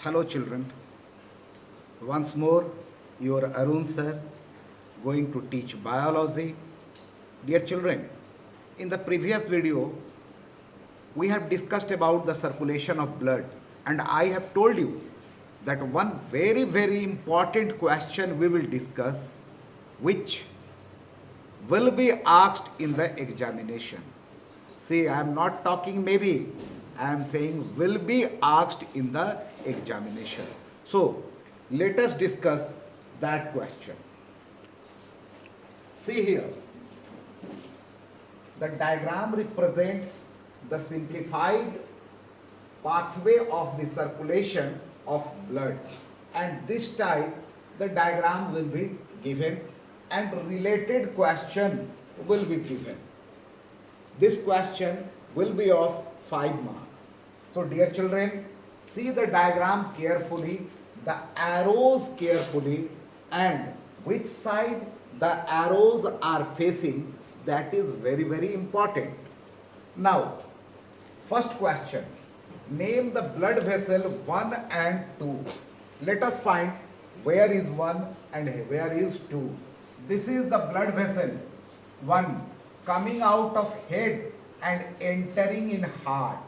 Hello children, once more your Arun sir going to teach biology. Dear children, in the previous video we have discussed about the circulation of blood and I have told you that one very important question we will discuss which will be asked in the examination. See, I am not talking maybe, I am saying will be asked in the examination. So, let us discuss that question. See here, the diagram represents the simplified pathway of the circulation of blood, and this time the diagram will be given and related question will be given. This question will be of 5 marks. So dear children, see the diagram carefully, the arrows carefully, and which side the arrows are facing, that is very important. Now, first question, name the blood vessel 1 and 2. Let us find where is 1 and where is 2. This is the blood vessel 1 coming out of head and entering in heart.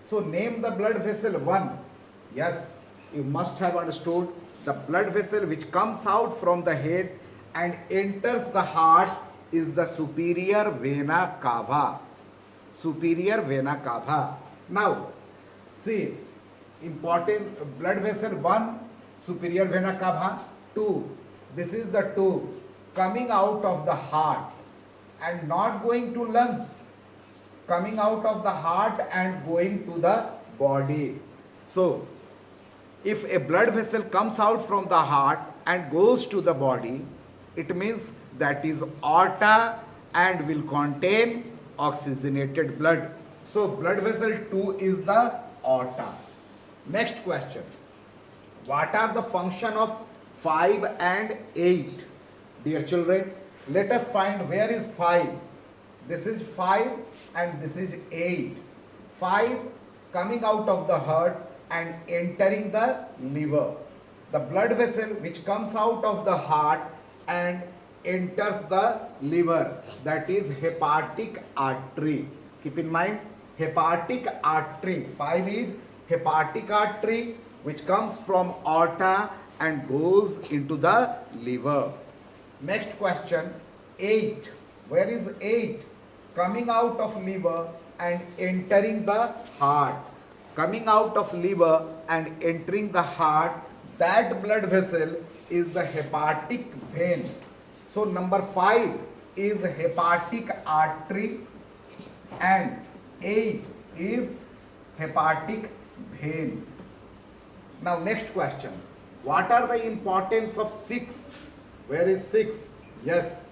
So name the blood vessel 1. Yes, you must have understood the blood vessel which comes out from the head and enters the heart is the superior vena cava. Superior vena cava. Now, see, important blood vessel 1, superior vena cava, 2. This is the 2 coming out of the heart and not going to lungs, coming out of the heart and going to the body. So, if a blood vessel comes out from the heart and goes to the body, it means that is aorta and will contain oxygenated blood. So, blood vessel 2 is the aorta. Next question. What are the function of 5 and 8? Dear children, let us find where is 5. This is 5 and this is 8. 5 coming out of the heart and entering the liver. The blood vessel which comes out of the heart and enters the liver, that is hepatic artery. Keep in mind, hepatic artery. 5 is hepatic artery which comes from aorta and goes into the liver. Next question, 8. Where is 8? Coming out of liver and entering the heart. Coming out of liver and entering the heart, that blood vessel is the hepatic vein. So number 5 is hepatic artery and 8 is hepatic vein. Now next question, what are the importance of 6? Where is 6? Yes,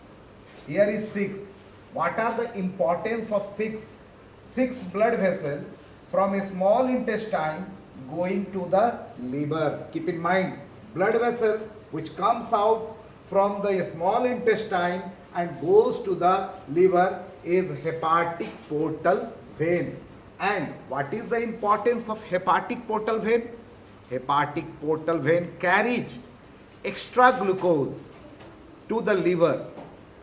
here is 6. What are the importance of 6? 6 blood vessel from a small intestine going to the liver. Keep in mind, blood vessel which comes out from the small intestine and goes to the liver is hepatic portal vein. And what is the importance of hepatic portal vein? Hepatic portal vein carries extra glucose to the liver,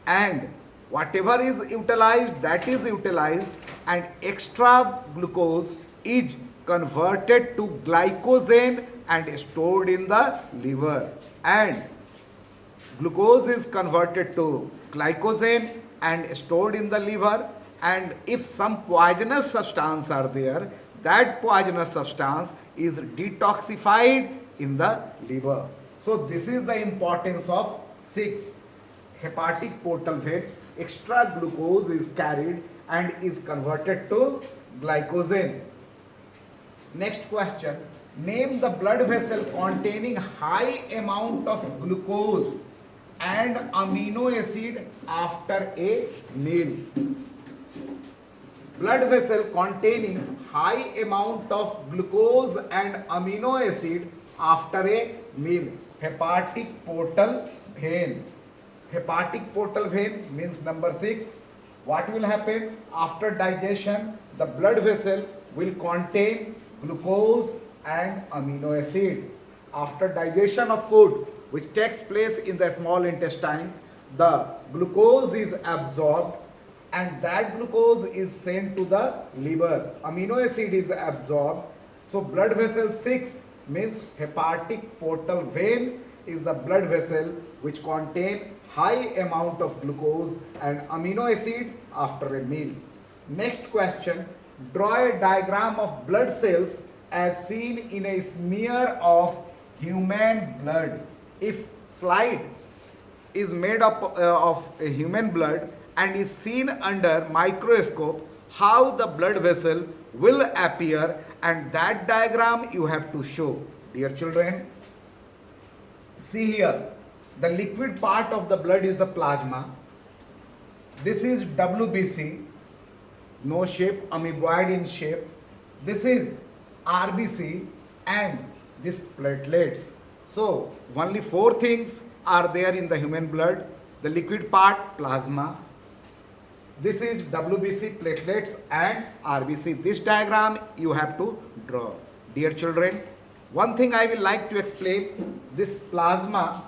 and whatever is utilized, that is utilized, and extra glucose is converted to glycogen and stored in the liver, and glucose is converted to glycogen and stored in the liver, and if some poisonous substance are there, that poisonous substance is detoxified in the liver. So this is the importance of 6. Hepatic portal vein, extra glucose is carried and is converted to glycogen. Next question, name the blood vessel containing high amount of glucose and amino acid after a meal. Blood vessel containing high amount of glucose and amino acid after a meal. Hepatic portal vein. Hepatic portal vein means number 6. What will happen after digestion? The blood vessel will contain glucose and amino acid. After digestion of food, which takes place in the small intestine, the glucose is absorbed and that glucose is sent to the liver. Amino acid is absorbed. So blood vessel 6 means hepatic portal vein is the blood vessel which contain high amount of glucose and amino acid after a meal. Next question, draw a diagram of blood cells as seen in a smear of human blood. If slide is made up of a human blood and is seen under microscope, how the blood vessel will appear, and that diagram you have to show. Dear children, see here, the liquid part of the blood is the plasma. This is WBC, no shape, amoeboid in shape. This is RBC and this platelets. So only 4 things are there in the human blood. The liquid part, plasma. This is WBC, platelets and RBC. This diagram you have to draw. Dear children, one thing I will like to explain, this plasma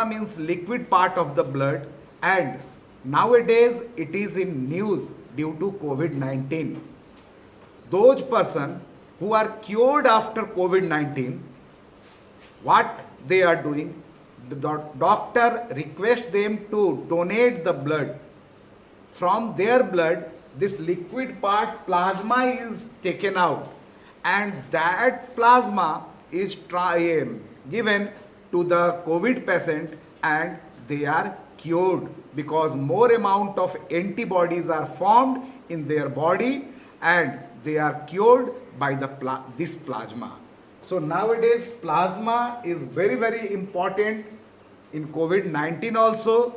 means liquid part of the blood, and nowadays it is in news due to COVID-19. Those person who are cured after COVID-19, what they are doing, the doctor requests them to donate the blood. From their blood, this liquid part plasma is taken out and that plasma is given to the COVID patient and they are cured because more amount of antibodies are formed in their body and they are cured by this plasma. So nowadays plasma is very, very important in COVID-19 also.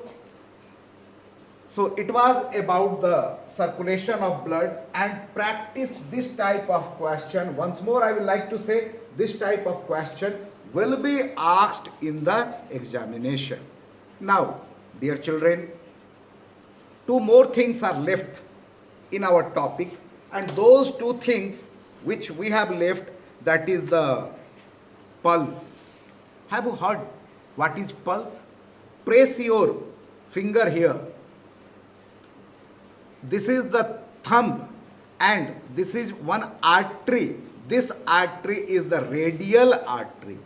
So it was about the circulation of blood and practice this type of question. Once more I would like to say this type of question will be asked in the examination. Now, dear children, 2 more things are left in our topic, and those 2 things which we have left, that is the pulse. Have you heard what is pulse? Press your finger here. This is the thumb and this is one artery. This artery is the radial artery.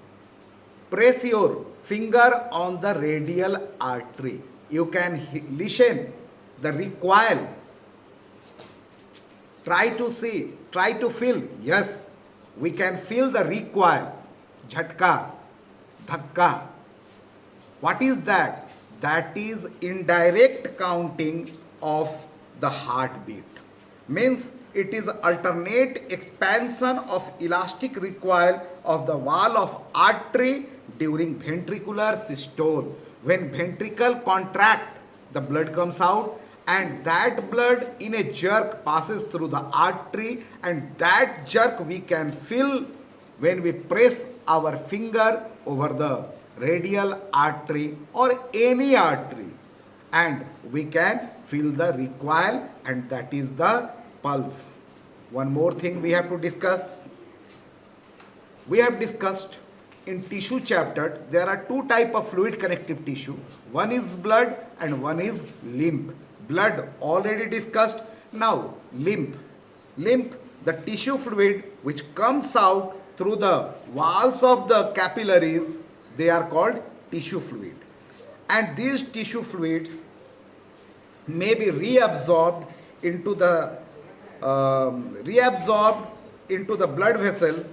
Press your finger on the radial artery. You can listen the recoil. Try to see, try to feel. Yes, we can feel the recoil. Jhatka, dhakka. What is that? That is indirect counting of the heartbeat. Means it is alternate expansion of elastic recoil of the wall of artery during ventricular systole. When ventricle contract, the blood comes out and that blood in a jerk passes through the artery, and that jerk we can feel when we press our finger over the radial artery or any artery, and we can feel the recoil, and that is the pulse. One more thing we have to discuss. We have discussed in tissue chapter there are 2 types of fluid connective tissue. One is blood and one is lymph. Blood already discussed. Now lymph. Lymph, the tissue fluid which comes out through the walls of the capillaries, they are called tissue fluid. And these tissue fluids may be reabsorbed into the blood vessel,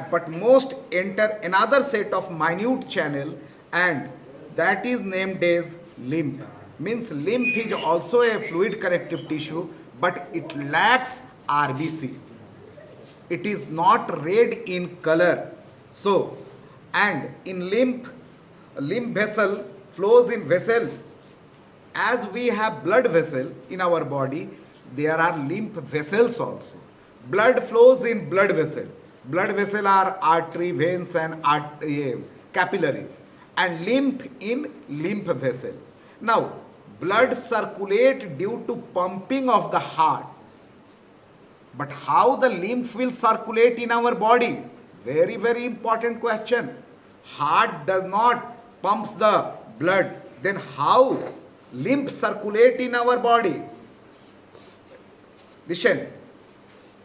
but most enter another set of minute channel, and that is named as lymph. Means lymph is also a fluid connective tissue, but it lacks RBC. It is not red in color. So, and in lymph vessel flows in vessels. As we have blood vessel in our body, there are lymph vessels also. Blood flows in blood vessel. Blood vessel are artery, veins and capillaries. And lymph in lymph vessel. Now, blood circulate due to pumping of the heart. But how the lymph will circulate in our body? Very, very important question. Heart does not pumps the blood. Then how lymph circulate in our body? Listen,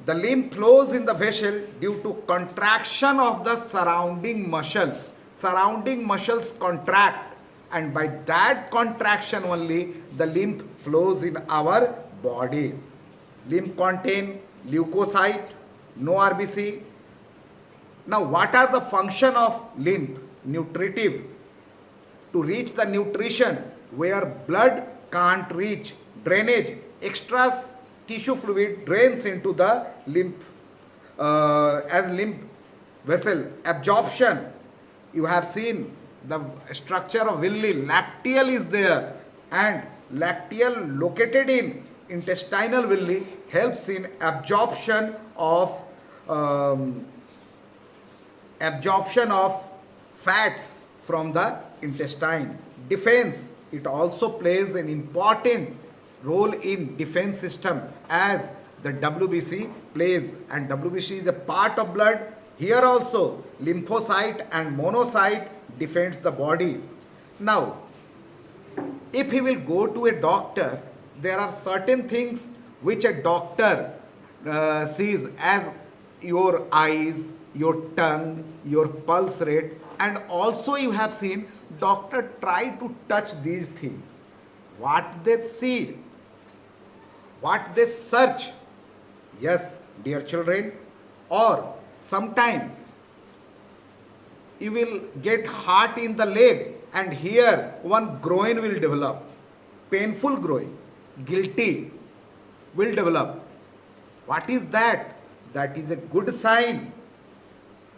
the lymph flows in the vessel due to contraction of the surrounding muscle. Surrounding muscles contract, and by that contraction only the lymph flows in our body. Lymph contain leukocyte, no RBC. Now, what are the function of lymph? Nutritive, to reach the nutrition where blood can't reach. Drainage, extra tissue fluid drains into the lymph as lymph vessel. Absorption, you have seen the structure of villi, lacteal is there, and lacteal located in intestinal villi helps in um, absorption of fats from the intestine. Defense, it also plays an important role in defense system as the WBC plays, and WBC is a part of blood. Here also lymphocyte and monocyte defends the body. Now, if he will go to a doctor, there are certain things which a doctor sees as your eyes, your tongue, your pulse rate, and also you have seen doctor try to touch these things. What they see, what they search. Yes, dear children, or sometime you will get heart in the leg and here one groin will develop, painful groin, guilty will develop. What is that? That is a good sign.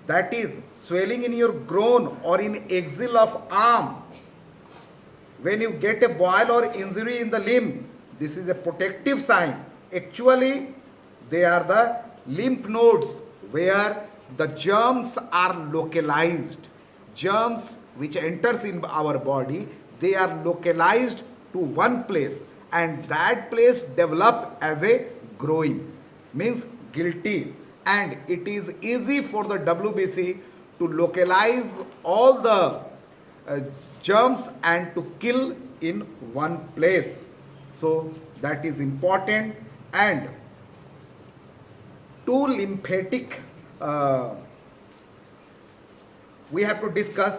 That is swelling in your groin or in axil of arm. When you get a boil or injury in the limb, this is a protective sign. Actually, they are the lymph nodes where the germs are localized. Germs which enters in our body, they are localized to one place, and that place develop as a groin, means guilty, and it is easy for the WBC to localize all the germs and to kill in one place. So that is important. And two lymphatic we have to discuss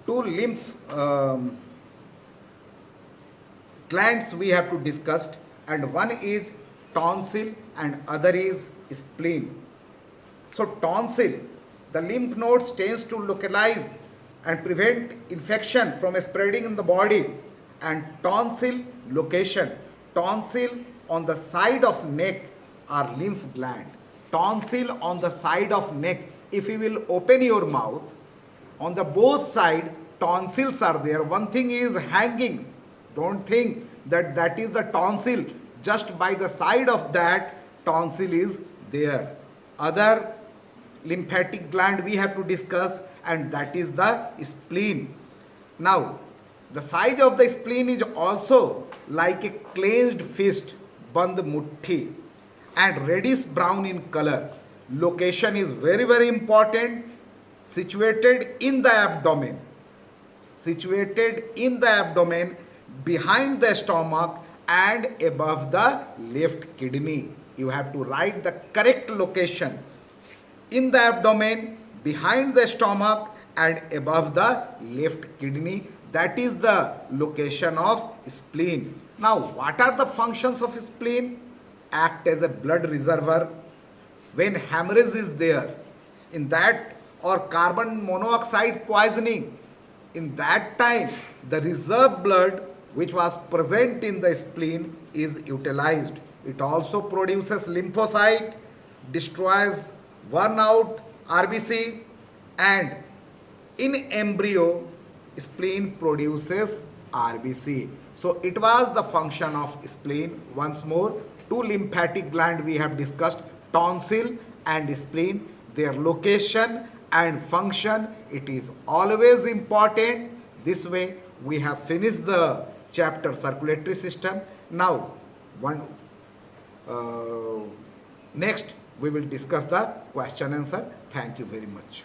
two lymph glands we have to discuss, and one is tonsil and other is spleen. So tonsil, the lymph nodes tends to localize and prevent infection from spreading in the body. And tonsil location, tonsil on the side of neck are lymph gland. Tonsil on the side of neck, if you will open your mouth, on the both side tonsils are there. One thing is hanging. Don't think that that is the tonsil. Just by the side of that tonsil is there. Other lymphatic gland we have to discuss, and that is the spleen. Now, the size of the spleen is also like a clenched fist, band muthi, and reddish brown in color. Location is very, very important. Situated in the abdomen. Situated in the abdomen, behind the stomach and above the left kidney. You have to write the correct locations. In the abdomen, behind the stomach and above the left kidney. That is the location of spleen. Now, what are the functions of spleen? Act as a blood reservoir. When hemorrhage is there, in that, or carbon monoxide poisoning, in that time the reserve blood which was present in the spleen is utilized. It also produces lymphocyte, destroys worn out RBC, and in embryo spleen produces RBC. So it was the function of spleen. Once more, two lymphatic gland we have discussed, tonsil and spleen, their location and function. It is always important. This way we have finished the chapter circulatory system. Now Next, we will discuss the question answer. Thank you very much.